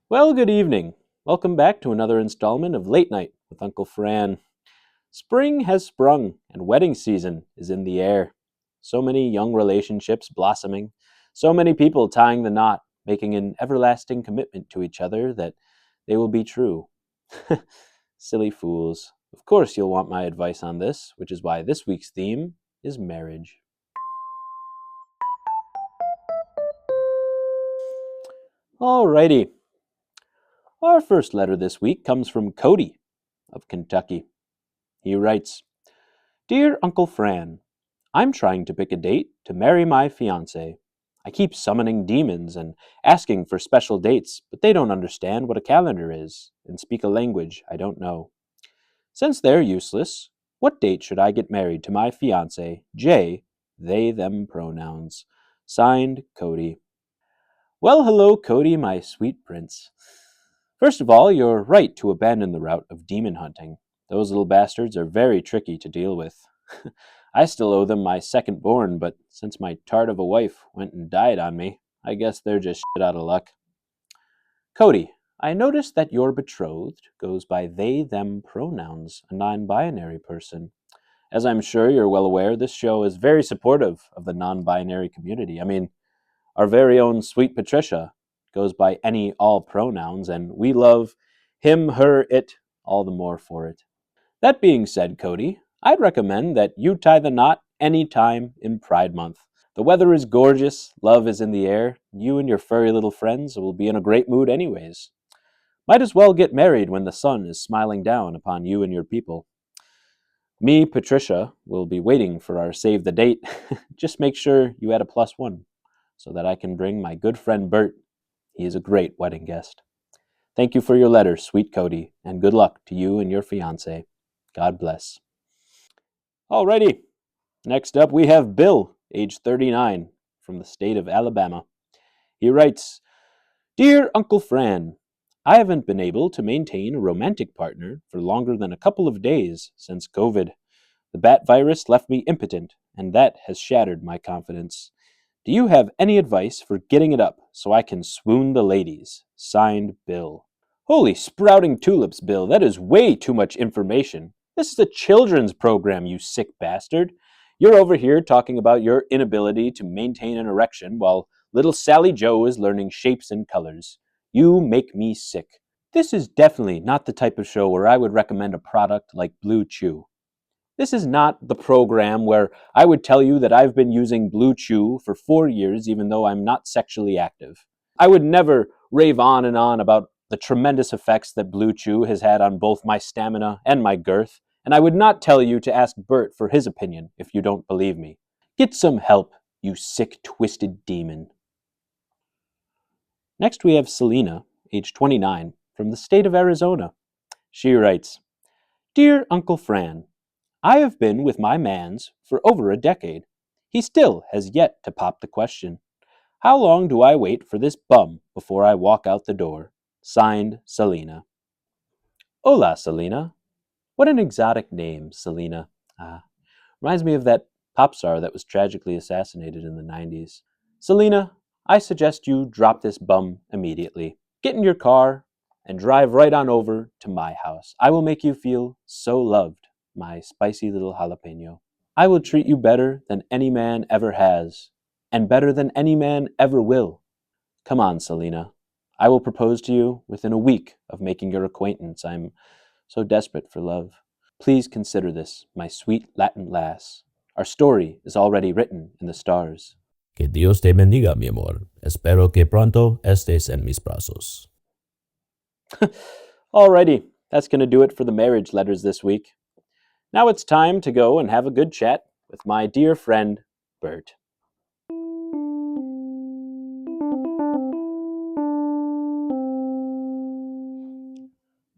Well, good evening. Welcome back to another installment of Late Night with Uncle Fran. Spring has sprung and wedding season is in the air. So many young relationships blossoming, so many people tying the knot, making an everlasting commitment to each other that they will be true. Silly fools. Of course, you'll want my advice on this, which is why this week's theme is marriage. Alrighty. Our first letter this week comes from Cody of Kentucky. He writes, Dear Uncle Fran, I'm trying to pick a date to marry my fiancée. I keep summoning demons and asking for special dates, but they don't understand what a calendar is and speak a language I don't know. Since they're useless, what date should I get married to my fiancée, J, they, them pronouns? Signed, Cody. Well, hello, Cody, my sweet prince. First of all, you're right to abandon the route of demon hunting. Those little bastards are very tricky to deal with. I still owe them my second born, but since my tart of a wife went and died on me, I guess they're just shit out of luck. Cody, I noticed that your betrothed goes by they, them pronouns, a non binary person. As I'm sure you're well aware, this show is very supportive of the non binary community. I mean, our very own sweet Patricia goes by any all pronouns, and we love him, her, it all the more for it. That being said, Cody, I'd recommend that you tie the knot any time in Pride Month. The weather is gorgeous, love is in the air, you and your furry little friends will be in a great mood anyways. Might as well get married when the sun is smiling down upon you and your people. Me, Patricia, will be waiting for our save the date. Just make sure you add a +1 so that I can bring my good friend Bert. He is a great wedding guest. Thank you for your letter, sweet Cody, and good luck to you and your fiancé. God bless. Alrighty, next up we have Bill, age 39, from the state of Alabama. He writes, Dear Uncle Fran, I haven't been able to maintain a romantic partner for longer than a couple of days since COVID. The bat virus left me impotent, and that has shattered my confidence. Do you have any advice for getting it up so I can swoon the ladies? Signed, Bill. Holy sprouting tulips, Bill, that is way too much information. This is a children's program, you sick bastard. You're over here talking about your inability to maintain an erection while little Sally Joe is learning shapes and colors. You make me sick. This is definitely not the type of show where I would recommend a product like Blue Chew. This is not the program where I would tell you that I've been using Blue Chew for 4 years even though I'm not sexually active. I would never rave on and on about the tremendous effects that Blue Chew has had on both my stamina and my girth, and I would not tell you to ask Bert for his opinion if you don't believe me. Get some help, you sick, twisted demon. Next we have Selena, age 29, from the state of Arizona. She writes, Dear Uncle Fran, I have been with my mans for over a decade. He still has yet to pop the question. How long do I wait for this bum before I walk out the door? Signed, Selena. Hola, Selena. What an exotic name, Selena. Reminds me of that pop star that was tragically assassinated in the 90s. Selena, I suggest you drop this bum immediately. Get in your car and drive right on over to my house. I will make you feel so loved, my spicy little jalapeno. I will treat you better than any man ever has, and better than any man ever will. Come on, Selena. I will propose to you within a week of making your acquaintance. I'm so desperate for love. Please consider this, my sweet Latin lass. Our story is already written in the stars. Que Dios te bendiga, mi amor. Espero que pronto estés en mis brazos. Alrighty, that's going to do it for the marriage letters this week. Now it's time to go and have a good chat with my dear friend, Bert.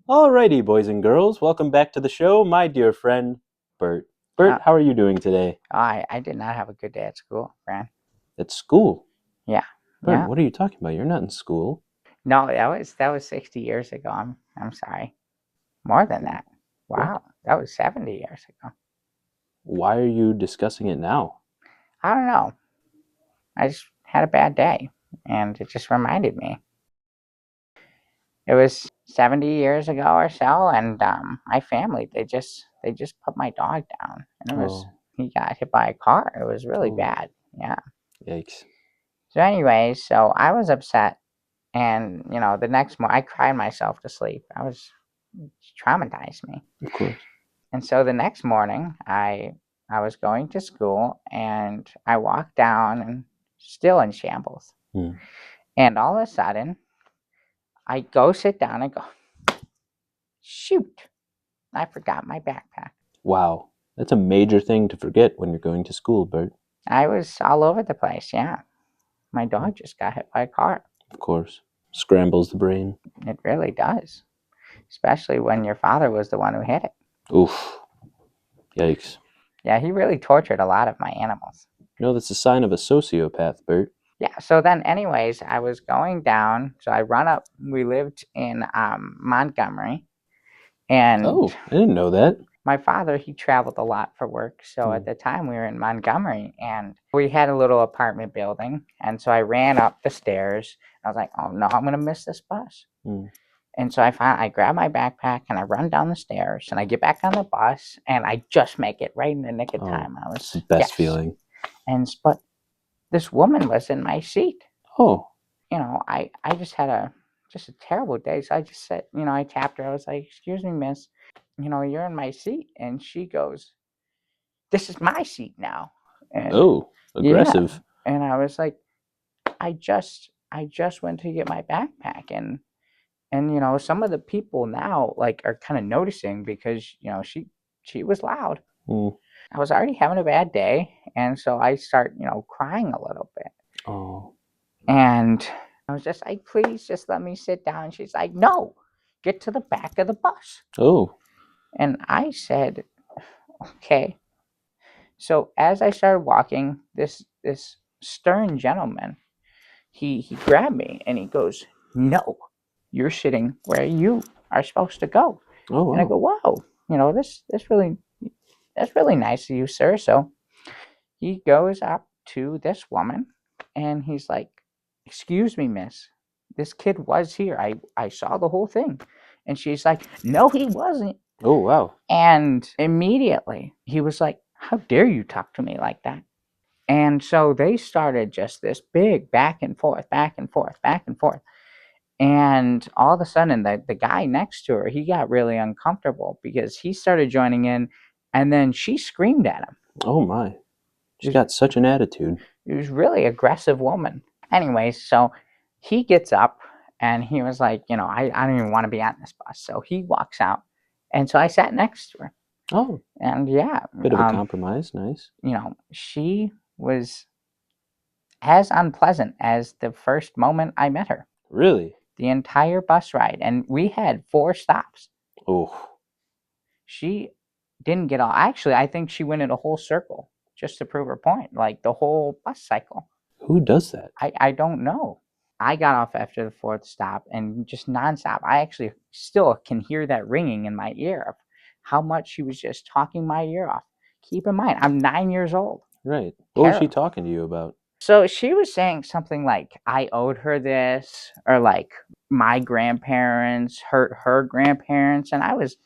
Alrighty, boys and girls, welcome back to the show, my dear friend, Bert. Bert, how are you doing today? I did not have a good day at school, Fran. At school? Yeah. Bert, Yeah. what are you talking about? You're not in school. No, that was 60 years ago. I'm sorry. More than that. Wow. What? That was 70 years ago. Why are you discussing it now? I don't know. I just had a bad day and it just reminded me. It was 70 years ago or so, and my family they just put my dog down, and Oh, he got hit by a car. It was really oh, bad. Yeah. yikes. So anyways, so I was upset, and the next morning I cried myself to sleep. It traumatized me. Of course. And so the next morning, I was going to school, and I walked down, and still in shambles. Hmm. And all of a sudden, I go sit down and go, shoot, I forgot my backpack. Wow. That's a major thing to forget when you're going to school, Bert. I was all over the place. Yeah, my dog just got hit by a car. Of course. Scrambles the brain. It really does, especially when your father was the one who hit it. Oof. Yikes. Yeah, he really tortured a lot of my animals. No, that's a sign of a sociopath, Bert. Yeah, so then anyways, I was going down, so I run up. We lived in Montgomery, and Oh, I didn't know that. my father, he traveled a lot for work. So Hmm. at the time we were in Montgomery, and we had a little apartment building, and so I ran up the stairs. I was like, oh no, I'm gonna miss this bus. Hmm. And so I grab my backpack and I run down the stairs, and I get back on the bus, and I just make it right in the nick of Oh, time. it's the best Yes. feeling. But this woman was in my seat. Oh, I just had a terrible day. So I just said, I tapped her. I was like, excuse me, miss, you're in my seat. And she goes, this is my seat now. And oh, yeah. aggressive. And I was like, I just went to get my backpack. And some of the people now like are kind of noticing because, she was loud. Hmm. I was already having a bad day. And so I start, crying a little bit. Oh, And I was just like, please just let me sit down. She's like, no, get to the back of the bus. oh, And I said, okay. So as I started walking, this stern gentleman, he grabbed me and he goes, no, you're sitting where you are supposed to go. oh, And I go, wow. whoa, this really that's really nice of you, sir. So he goes up to this woman and he's like, excuse me, miss, this kid was here. I saw the whole thing. And she's like, no, he wasn't. Oh, wow. And immediately he was like, how dare you talk to me like that? And so they started just this big back and forth, back and forth, back and forth. And all of a sudden, the guy next to her, he got really uncomfortable because he started joining in, and then she screamed at him. Oh, my. It She's was, got such an attitude. it was really aggressive woman. Anyways, so he gets up and he was like, I don't even want to be on this bus. So he walks out. And so I sat next to her. Oh, And yeah, bit of a compromise. Nice. she was as unpleasant as the first moment I met her. Really? The entire bus ride. And we had 4 stops. Oh, She didn't get off. Actually, I think she went in a whole circle just to prove her point, like the whole bus cycle. who does that? I don't know. I got off after the 4th stop and just nonstop. I actually still can hear that ringing in my ear of how much she was just talking my ear off. Keep in mind, I'm 9 years old. Right. What was she talking to you about? So she was saying something like, I owed her this, or like my grandparents hurt her grandparents. And I was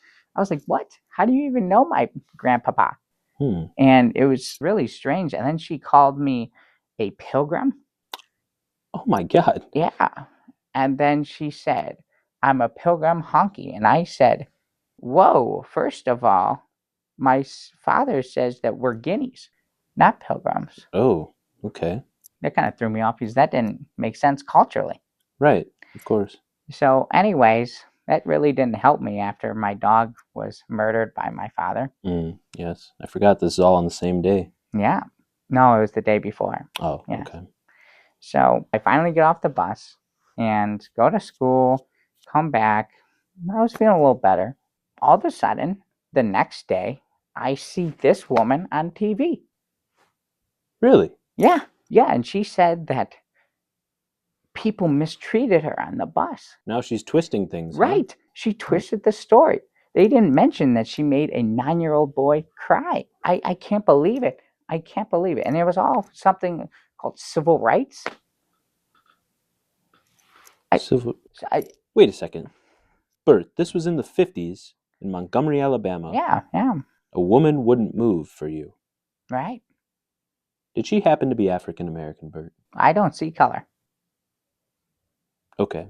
like, what? How do you even know my grandpapa? Hmm. And it was really strange. And then she called me a pilgrim. Oh, my God. Yeah. And then she said, I'm a pilgrim honky. And I said, whoa, first of all, my father says that we're guineas, not pilgrims. Oh, okay. That kind of threw me off because that didn't make sense culturally. Right. Of course. So, anyways, that really didn't help me after my dog was murdered by my father. Yes. I forgot this is all on the same day. Yeah. No, it was the day before. Oh, Yes. okay. So I finally get off the bus and go to school, come back. I was feeling a little better. All of a sudden, the next day, I see this woman on TV. Really? Yeah. Yeah. And she said that people mistreated her on the bus. Now she's twisting things, huh? Right. She twisted the story. They didn't mention that she made a 9-year-old boy cry. I can't believe it. I can't believe it. And it was all something called civil rights. I- Civil. I, Wait a second. Bert, this was in the 50s in Montgomery, Alabama. yeah, A woman wouldn't move for you. right. Did she happen to be African American, Bert? I don't see color. Okay.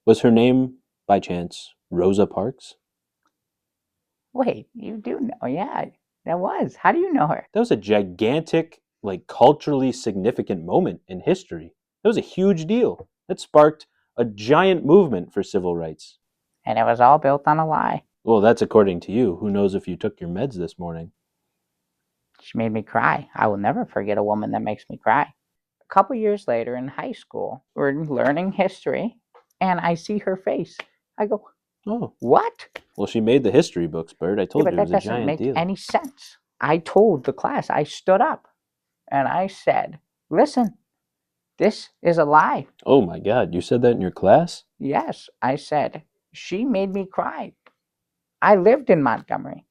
Was her name, by chance, Rosa Parks? Wait, you do know? Yeah, that was. How do you know her? That was a gigantic, culturally significant moment in history. That was a huge deal. That sparked a giant movement for civil rights. And it was all built on a lie. Well, that's according to you. Who knows if you took your meds this morning? She made me cry. I will never forget a woman that makes me cry. A couple years later in high school, we're learning history, and I see her face. I go, Oh, what? well, she made the history books, Bert. I Yeah, told but you it that was a doesn't giant make deal. any sense. I told the class, I stood up and I said, listen, this is a lie. Oh my God, you said that in your class? Yes, I said, she made me cry. I lived in Montgomery.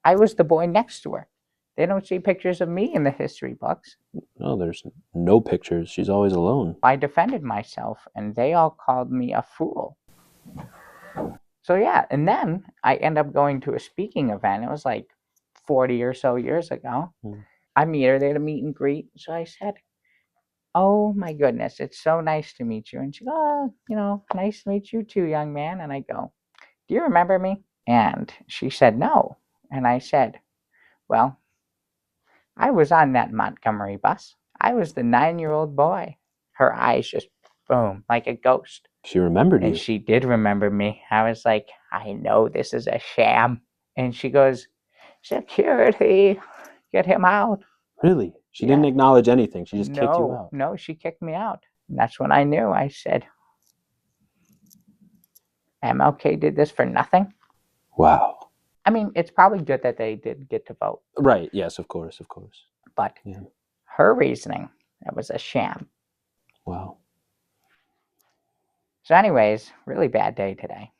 I was the boy next to her. They don't see pictures of me in the history books. No, there's no pictures. She's always alone. I defended myself, and they all called me a fool. So, yeah, and then I end up going to a speaking event. It was like 40 or so years ago. Hmm. I meet her there to meet and greet. So I said, oh my goodness, it's so nice to meet you. And she goes, oh, nice to meet you too, young man. And I go, do you remember me? And she said, no. And I said, well, I was on that Montgomery bus. I was the 9-year-old boy. Her eyes just boom, like a ghost. She remembered And you. she did remember me. I was like, I know this is a sham. And she goes, security, get him out. Really? She Yeah. didn't acknowledge anything. She just kicked you No, out. no, she kicked me out. And that's when I knew. I said, MLK did this for nothing. Wow. I mean, it's probably good that they did get to vote, Right. Yes, of course, of course. but Yeah. her reasoning, that was a sham. Wow. So, anyways, really bad day today.